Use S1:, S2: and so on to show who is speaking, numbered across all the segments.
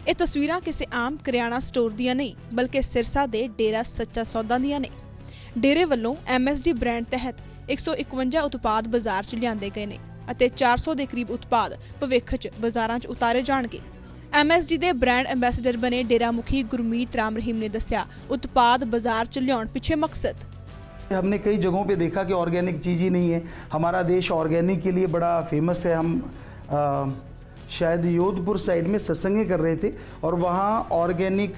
S1: ਇਹ ਤਸਵੀਰਾਂ ਕਿਸੇ ਆਮ ਕਰਿਆਣਾ ਸਟੋਰ ਦੀਆਂ ਨਹੀਂ ਬਲਕਿ ਸਿਰਸਾ ਦੇ ਡੇਰਾ ਸੱਚਾ ਸੌਦਾ ਦੀਆਂ ਨੇ। ਡੇਰੇ ਵੱਲੋਂ MSD ਬ੍ਰਾਂਡ ਤਹਿਤ 151 ਉਤਪਾਦ ਬਾਜ਼ਾਰ 'ਚ ਲਿਆਂਦੇ ਗਏ ਨੇ ਅਤੇ 400 ਦੇ ਕਰੀਬ ਉਤਪਾਦ ਭਵਿੱਖ 'ਚ ਬਾਜ਼ਾਰਾਂ 'ਚ ਉਤਾਰੇ ਜਾਣਗੇ। MSD ਦੇ ਬ੍ਰਾਂਡ ਐਂਬੈਸਡਰ ਬਣੇ डेरा मुखी गुरमीत राम रहीम ने दस्या उत्पाद बाजार च लियाउण पिछे मकसद।
S2: हमने कई जगहों पे देखा कि ऑर्गेनिक चीज़ ही नहीं है। हमारा देश ऑर्गेनिक के लिए बड़ा फेमस है। हम शायद योधपुर साइड में सत्संग कर रहे थे और वहाँ ऑर्गेनिक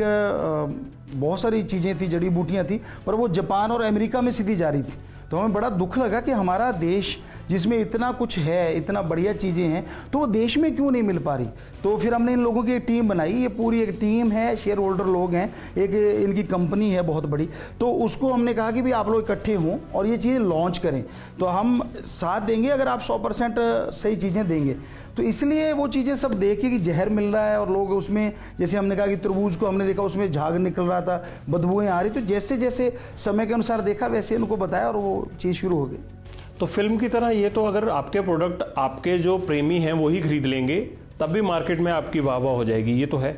S2: बहुत सारी चीज़ें थी, जड़ी बूटियाँ थी, पर वो जापान और अमेरिका में सीधी जा रही थी। तो हमें बड़ा दुख लगा कि हमारा देश जिसमें इतना कुछ है, इतना बढ़िया चीज़ें हैं, तो वो देश में क्यों नहीं मिल पा रही। तो फिर हमने इन लोगों की एक टीम बनाई। ये पूरी एक टीम है, शेयर होल्डर लोग हैं, एक इनकी कंपनी है बहुत बड़ी। तो उसको हमने कहा कि भाई आप लोग इकट्ठे हों और ये चीज़ें लॉन्च करें, तो हम साथ देंगे अगर आप 100% सही चीज़ें देंगे। तो इसलिए वो चीज़ें सब देखे कि जहर मिल रहा है और लोग उसमें, जैसे हमने कहा कि तरबूज को हमने देखा उसमें झाग निकल रहा था, बदबूएँ आ रही। तो जैसे जैसे समय के अनुसार देखा वैसे उनको बताया और वो चीज़ शुरू हो गई।
S3: तो फिल्म की तरह ये तो अगर आपके प्रोडक्ट आपके जो प्रेमी हैं वही खरीद लेंगे तब भी मार्केट में आपकी वाह वाह हो जाएगी, ये तो है।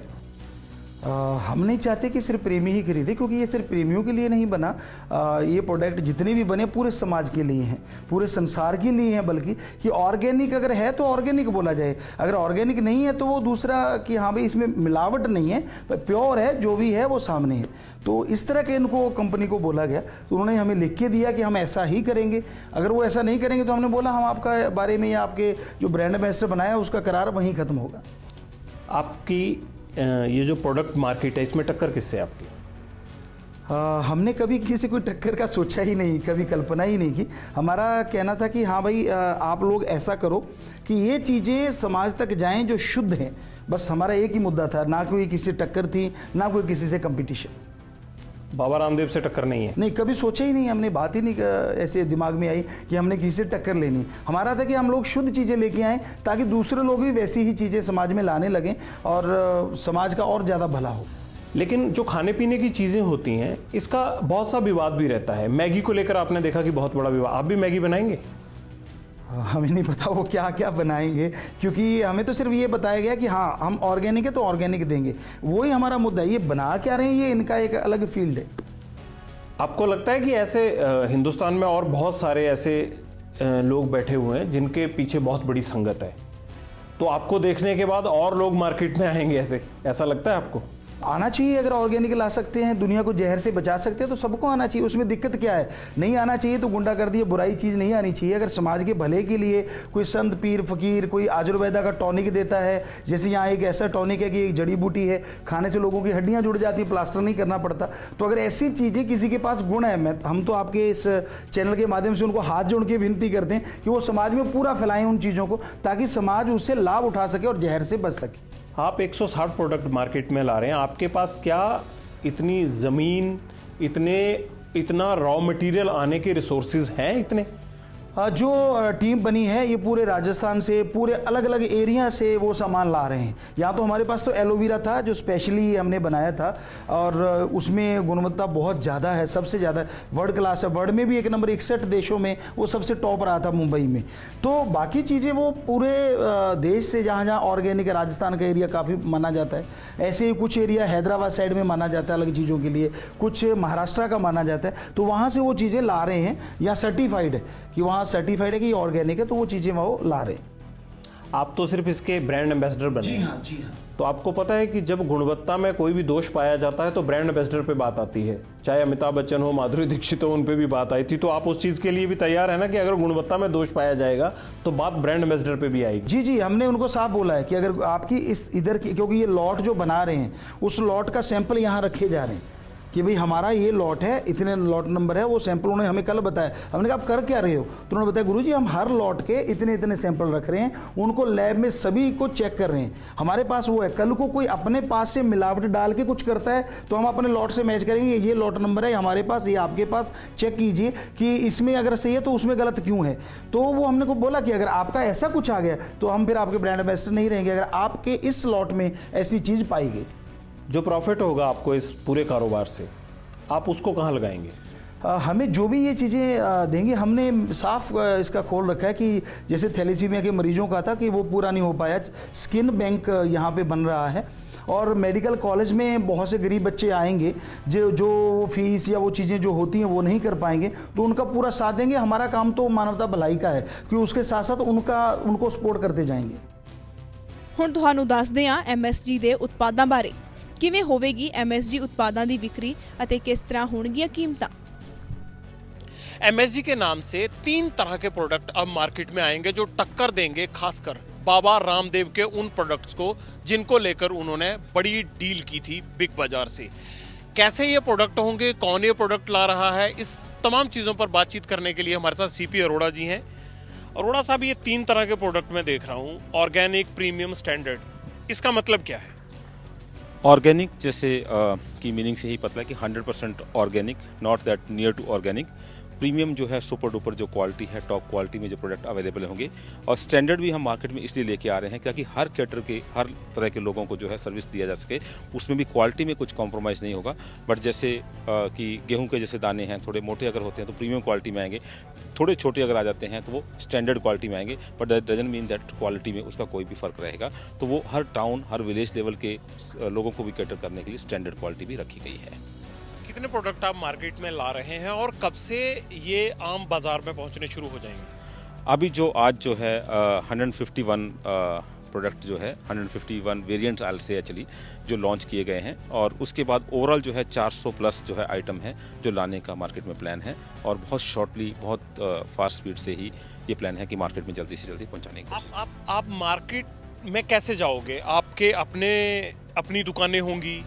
S2: हम नहीं चाहते कि सिर्फ प्रेमी ही खरीदे, क्योंकि ये सिर्फ प्रेमियों के लिए नहीं बना। ये प्रोडक्ट जितने भी बने पूरे समाज के लिए हैं, पूरे संसार के लिए हैं। बल्कि कि ऑर्गेनिक अगर है तो ऑर्गेनिक बोला जाए, अगर ऑर्गेनिक नहीं है तो वो दूसरा कि हाँ भाई इसमें मिलावट नहीं है, प्योर है, जो भी है वो सामने है। तो इस तरह के इनको कंपनी को बोला गया, तो उन्होंने हमें लिख के दिया कि हम ऐसा ही करेंगे। अगर वो ऐसा नहीं करेंगे तो हमने बोला हम आपका बारे में या आपके जो ब्रांड एम्बेसडर बनाया उसका करार वहीं ख़त्म होगा।
S3: आपकी ये जो प्रोडक्ट मार्केट है इसमें टक्कर किससे आपकी?
S2: हमने कभी किसी से कोई टक्कर का सोचा ही नहीं, कभी कल्पना ही नहीं की। हमारा कहना था कि हाँ भाई आप लोग ऐसा करो कि ये चीज़ें समाज तक जाएं जो शुद्ध हैं। बस हमारा एक ही मुद्दा था, ना कोई किसी से टक्कर थी, ना कोई किसी से कंपटीशन।
S3: बाबा रामदेव से टक्कर नहीं है?
S2: नहीं, कभी सोचा ही नहीं, हमने बात ही नहीं ऐसे दिमाग में आई कि हमने किसी से टक्कर लेनी। हमारा था कि हम लोग शुद्ध चीज़ें लेके आएँ ताकि दूसरे लोग भी वैसी ही चीज़ें समाज में लाने लगें और समाज का और ज़्यादा भला हो।
S3: लेकिन जो खाने पीने की चीज़ें होती हैं इसका बहुत सा विवाद भी रहता है। मैगी को लेकर आपने देखा कि बहुत बड़ा विवाद। आप भी मैगी बनाएंगे?
S2: हमें नहीं पता वो क्या क्या बनाएंगे, क्योंकि हमें तो सिर्फ ये बताया गया कि हाँ हम ऑर्गेनिक है तो ऑर्गेनिक देंगे, वही हमारा मुद्दा है। ये बना क्या रहे हैं ये इनका एक अलग फील्ड है।
S3: आपको लगता है कि ऐसे हिंदुस्तान में और बहुत सारे ऐसे लोग बैठे हुए हैं जिनके पीछे बहुत बड़ी संगत है, तो आपको देखने के बाद और लोग मार्केट में आएंगे ऐसे, ऐसा लगता है आपको?
S2: आना चाहिए। अगर ऑर्गेनिक ला सकते हैं, दुनिया को जहर से बचा सकते हैं तो सबको आना चाहिए। उसमें दिक्कत क्या है? नहीं आना चाहिए तो गुंडागर्दी, बुराई चीज़ नहीं आनी चाहिए। अगर समाज के भले के लिए कोई संत पीर फकीर कोई आयुर्वेदा का टॉनिक देता है, जैसे यहाँ एक ऐसा टॉनिक है कि एक जड़ी बूटी है, खाने से लोगों की हड्डियाँ जुड़ जाती, प्लास्टर नहीं करना पड़ता। तो अगर ऐसी चीज़ें किसी के पास गुण है, हम तो आपके इस चैनल के माध्यम से उनको हाथ जोड़ के विनती करते हैं कि वो समाज में पूरा फैलाएं उन चीज़ों को, ताकि समाज उससे लाभ उठा सके और जहर से बच सके।
S3: आप 160 प्रोडक्ट मार्केट में ला रहे हैं, आपके पास क्या इतनी ज़मीन, इतना रॉ मटेरियल आने के रिसोर्सेज हैं इतने?
S2: जो टीम बनी है ये पूरे राजस्थान से, पूरे अलग अलग एरिया से वो सामान ला रहे हैं। यहाँ तो हमारे पास तो एलोवेरा था जो स्पेशली हमने बनाया था और उसमें गुणवत्ता बहुत ज़्यादा है, सबसे ज़्यादा वर्ल्ड क्लास है। वर्ल्ड में भी एक नंबर 61 देशों में वो सबसे टॉप रहा था मुंबई में। तो बाकी चीज़ें वो पूरे देश से जहाँ जहाँ ऑर्गेनिक, राजस्थान का एरिया काफ़ी माना जाता है, ऐसे ही कुछ एरिया हैदराबाद साइड में माना जाता है अलग चीज़ों के लिए, कुछ महाराष्ट्र का माना जाता है। तो वहाँ से वो चीज़ें ला रहे हैं या सर्टिफाइड है कि वहाँ सर्टिफाइड है कि ऑर्गेनिक है, तो वो चीज़ें वो ला रहे हैं।
S3: आप तो सिर्फ इसके ब्रांड एम्बेसडर बने।
S2: जी हाँ, जी हाँ।
S3: तो आपको पता है कि जब गुणवत्ता में कोई भी दोष पाया जाता है तो ब्रांड एम्बेसडर पे बात आती है, चाहे अमिताभ बच्चन हो, माधुरी दीक्षित हो, उन पे भी बात आई थी। तो आप उस चीज़ के लिए भी तैयार है ना कि अगर गुणवत्ता में दोष पाया जाएगा तो बात ब्रांड एम्बेसडर पे भी आएगी?
S2: जी जी, हमने उनको साफ बोला है कि अगर आपकी इस इधर की, क्योंकि ये लॉट जो बना रहे हैं उस लॉट का सैंपल यहाँ रखे जा रहे हैं कि भाई हमारा ये लॉट है, इतने लॉट नंबर है, वो सैंपल उन्होंने हमें कल बताया। हमने कहा आप कर क्या रहे हो? तो उन्होंने बताया गुरुजी हम हर लॉट के इतने इतने सैंपल रख रहे हैं, उनको लैब में सभी को चेक कर रहे हैं। हमारे पास वो है, कल को कोई अपने पास से मिलावट डाल के कुछ करता है तो हम अपने लॉट से मैच करेंगे, ये लॉट नंबर है हमारे पास, ये आपके पास, चेक कीजिए कि इसमें अगर सही है तो उसमें गलत क्यों है। तो वो हमने को बोला कि अगर आपका ऐसा कुछ आ गया तो हम फिर आपके ब्रांड एम्बेसडर नहीं रहेंगे, अगर आपके इस लॉट में ऐसी चीज़ पाई गई।
S3: जो प्रॉफिट होगा आपको इस पूरे कारोबार से, आप उसको कहाँ लगाएंगे?
S2: हमें जो भी ये चीज़ें देंगे, हमने साफ इसका खोल रखा है कि जैसे थैलेसीमिया के मरीजों का था कि वो पूरा नहीं हो पाया, स्किन बैंक यहाँ पे बन रहा है और मेडिकल कॉलेज में बहुत से गरीब बच्चे आएंगे जो फीस या वो चीज़ें जो होती हैं वो नहीं कर पाएंगे, तो उनका पूरा साथ देंगे। हमारा काम तो मानवता भलाई का है कि उसके साथ साथ उनको सपोर्ट करते जाएंगे।
S1: ਹੁਣ ਤੁਹਾਨੂੰ ਦੱਸਦੇ ਹਾਂ MSG ਦੇ ਉਤਪਾਦਾਂ ਬਾਰੇ। ਕਿਵੇਂ ਹੋਵੇਗੀ MSG ਉਤਪਾਦਾਂ ਦੀ ਵਿਕਰੀ ਅਤੇ ਕਿਸ ਤਰ੍ਹਾਂ ਹੋਣਗੀਆਂ ਕੀਮਤਾਂ।
S3: MSG के नाम से 3 तरह के प्रोडक्ट अब मार्केट में आएंगे जो टक्कर देंगे खासकर बाबा रामदेव के उन प्रोडक्ट्स को जिनको लेकर उन्होंने बड़ी डील की थी बिग बाजार से। कैसे ये प्रोडक्ट होंगे, कौन ये प्रोडक्ट ला रहा है, इस तमाम चीज़ों पर बातचीत करने के लिए हमारे साथ CP अरोड़ा जी हैं। अरोड़ा साहब, ये 3 तरह के प्रोडक्ट मैं देख रहा हूँ, ऑर्गेनिक, प्रीमियम, स्टैंडर्ड, इसका मतलब क्या है?
S4: ऑर्गेनिक जैसे की मीनिंग से ही पता है कि 100% organic, not that near to organic. Premium जो है सुपर डुपर जो क्वालिटी है, टॉप क्वालिटी में जो प्रोडक्ट अवेलेबल होंगे। और स्टैंडर्ड भी हम मार्केट में इसलिए लेके आ रहे हैं ताकि हर कैटर के हर तरह के लोगों को जो है सर्विस दिया जा सके। उसमें भी क्वालिटी में कुछ कॉम्प्रोमाइज़ नहीं होगा। बट जैसे कि गेहूं के जैसे दाने हैं, थोड़े मोटे अगर होते हैं तो प्रीमियम क्वालिटी में आएंगे, थोड़े छोटे अगर आ जाते हैं तो वो स्टैंडर्ड क्वालिटी में आएंगे। But that doesn't mean that quality में उसका कोई भी फ़र्क रहेगा। तो वो हर टाउन, हर विलेज लेवल के लोगों को भी कैटर करने के लिए स्टैंडर्ड क्वालिटी भी रखी गई है।
S3: कितने प्रोडक्ट आप मार्केट में ला रहे हैं और कब से ये आम बाजार में पहुंचने शुरू हो जाएंगे?
S4: अभी जो आज जो है 151 प्रोडक्ट जो है 151 वेरिएंट्स आल से एक्चुअली जो लॉन्च किए गए हैं। और उसके बाद ओवरऑल जो है 400 प्लस जो है आइटम है जो लाने का मार्केट में प्लान है। और बहुत शॉर्टली, बहुत फास्ट स्पीड से ही ये प्लान है कि मार्केट में जल्दी से जल्दी पहुंचाने की।
S3: आप मार्केट में कैसे जाओगे? आपके अपनी दुकानें होंगी,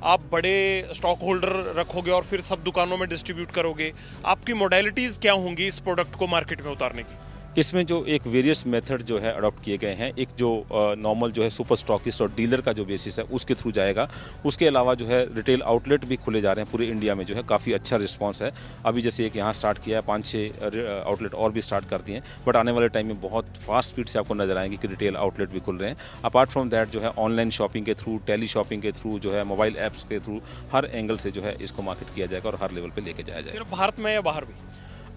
S3: आप बड़े स्टॉक होल्डर रखोगे और फिर सब दुकानों में डिस्ट्रीब्यूट करोगे। आपकी मोडेलिटीज़ क्या होंगी इस प्रोडक्ट को मार्केट में उतारने की?
S4: इसमें जो एक वेरियस मेथड जो है अडॉप्ट किए गए हैं। एक जो नॉर्मल जो है सुपर स्टॉकिस्ट और डीलर का जो बेसिस है उसके थ्रू जाएगा। उसके अलावा जो है रिटेल आउटलेट भी खुले जा रहे हैं पूरे इंडिया में, जो है काफ़ी अच्छा रिस्पांस है। अभी जैसे एक यहाँ स्टार्ट किया है, 5-6 आउटलेट और भी स्टार्ट कर दिए हैं। बट आने वाले टाइम में बहुत फास्ट स्पीड से आपको नजर आएंगे कि रिटेल आउटलेट भी खुल रहे हैं। अपार्ट फ्रॉम दैट जो है ऑनलाइन शॉपिंग के थ्रू, टेली शॉपिंग के थ्रू, जो है मोबाइल ऐप्स के थ्रू, हर एंगल से जो है इसको मार्केट किया जाएगा और हर लेवल पर लेके जाया जाएगा।
S3: सिर्फ भारत में या बाहर भी?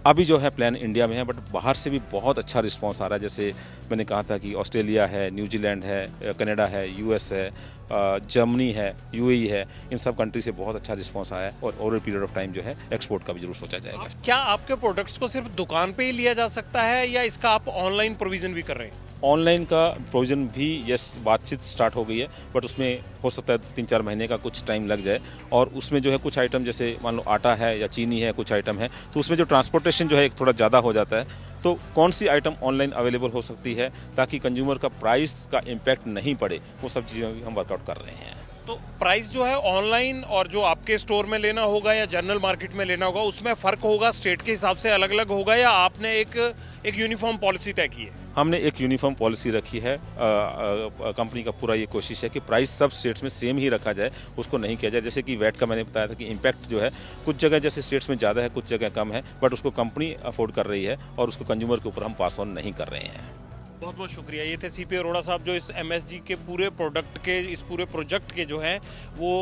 S4: अभी जो है प्लान इंडिया में है, बट बाहर से भी बहुत अच्छा रिस्पांस आ रहा है। जैसे मैंने कहा था कि ऑस्ट्रेलिया है, न्यूजीलैंड है, कनाडा है, US है, जर्मनी है, UAE है, इन सब कंट्री से बहुत अच्छा रिस्पांस आया है। और ओवर पीरियड ऑफ टाइम जो है एक्सपोर्ट का भी जरूर सोचा जाएगा।
S3: क्या आपके प्रोडक्ट्स को सिर्फ दुकान पे ही लिया जा सकता है या इसका आप ऑनलाइन प्रोविजन भी कर रहे हैं?
S4: ऑनलाइन का प्रोविजन भी यस, बातचीत स्टार्ट हो गई है। बट उसमें हो सकता है 3-4 महीने का कुछ टाइम लग जाए। और उसमें जो है कुछ आइटम जैसे मान लो आटा है या चीनी है, कुछ आइटम है, तो उसमें जो ट्रांसपोर्टेशन जो है एक थोड़ा ज़्यादा हो जाता है। तो कौन सी आइटम ऑनलाइन अवेलेबल हो सकती है ताकि कंज्यूमर का प्राइस का इम्पैक्ट नहीं पड़े, वो सब चीज़ें भी हम वर्कआउट कर रहे हैं।
S3: तो प्राइस जो है ऑनलाइन और जो आपके स्टोर में लेना होगा या जनरल मार्केट में लेना होगा उसमें फ़र्क होगा, स्टेट के हिसाब से अलग अलग होगा, या आपने एक यूनिफॉर्म पॉलिसी तय की है?
S4: हमने एक यूनिफॉर्म पॉलिसी रखी है। कंपनी का पूरा ये कोशिश है कि प्राइस सब स्टेट्स में सेम ही रखा जाए, उसको नहीं किया जाए। जैसे कि वैट का मैंने बताया था कि इम्पैक्ट जो है कुछ जगह जैसे स्टेट्स में ज़्यादा है, कुछ जगह कम है, बट उसको कंपनी अफोर्ड कर रही है और उसको कंज्यूमर के ऊपर हम पास ऑन नहीं कर रहे हैं।
S3: बहुत बहुत शुक्रिया। ये थे CP अरोड़ा साहब जो इस MSG के पूरे प्रोडक्ट के, इस पूरे प्रोजेक्ट के जो हैं वो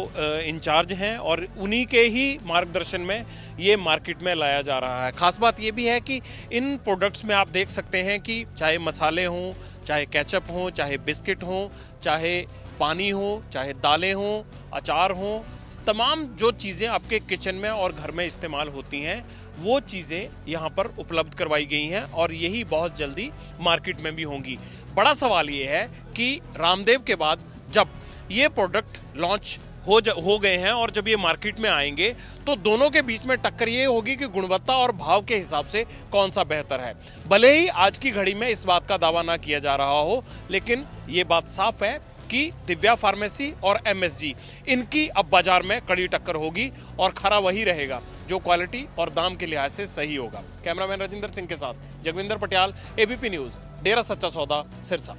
S3: इंचार्ज हैं और उन्हीं के ही मार्गदर्शन में ये मार्केट में लाया जा रहा है। खास बात ये भी है कि इन प्रोडक्ट्स में आप देख सकते हैं कि चाहे मसाले हों, चाहे केचप हों, चाहे बिस्किट हों, चाहे पानी हो, चाहे दालें हों, अचार हों, तमाम जो चीज़ें आपके किचन में और घर में इस्तेमाल होती हैं वो चीज़ें यहाँ पर उपलब्ध करवाई गई हैं और यही बहुत जल्दी मार्केट में भी होंगी। बड़ा सवाल ये है कि रामदेव के बाद जब ये प्रोडक्ट लॉन्च हो गए हैं और जब ये मार्केट में आएंगे तो दोनों के बीच में टक्कर ये होगी कि गुणवत्ता और भाव के हिसाब से कौन सा बेहतर है। भले ही आज की घड़ी में इस बात का दावा ना किया जा रहा हो, लेकिन ये बात साफ है कि दिव्या फार्मेसी और MSG इनकी अब बाजार में कड़ी टक्कर होगी और खरा वही रहेगा जो क्वालिटी और दाम के लिहाज से सही होगा। कैमरामैन राजेंद्र सिंह के साथ जगविंदर पटियाल, ABP न्यूज़, डेरा सच्चा सौदा, सिरसा।